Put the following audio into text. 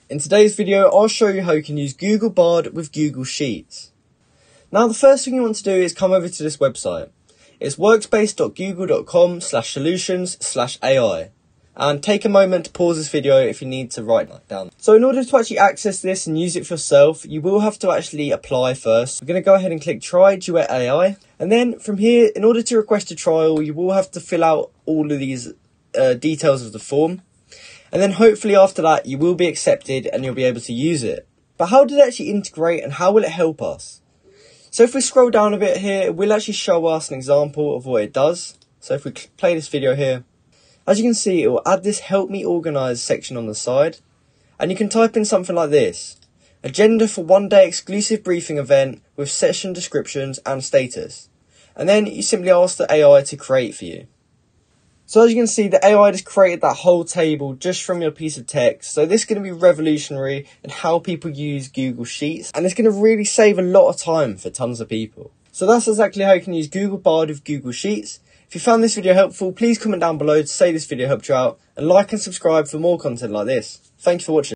In today's video, I'll show you how you can use Google Bard with Google Sheets. Now, the first thing you want to do is come over to this website. It's workspace.google.com/solutions/AI. And take a moment to pause this video if you need to write that down. So in order to actually access this and use it for yourself, you will have to actually apply first. We're going to go ahead and click Try Duet AI. And then from here, in order to request a trial, you will have to fill out all of these details of the form. And then hopefully after that, you will be accepted and you'll be able to use it. But how did it actually integrate and how will it help us? So if we scroll down a bit here, it will actually show us an example of what it does. So if we play this video here, as you can see, it will add this Help Me Organise section on the side. And you can type in something like this: agenda for one-day exclusive briefing event with session descriptions and status. And then you simply ask the AI to create for you. So as you can see, the AI just created that whole table just from your piece of text. So this is going to be revolutionary in how people use Google Sheets. And it's going to really save a lot of time for tons of people. So that's exactly how you can use Google Bard with Google Sheets. If you found this video helpful, please comment down below to say this video helped you out. And like and subscribe for more content like this. Thank you for watching.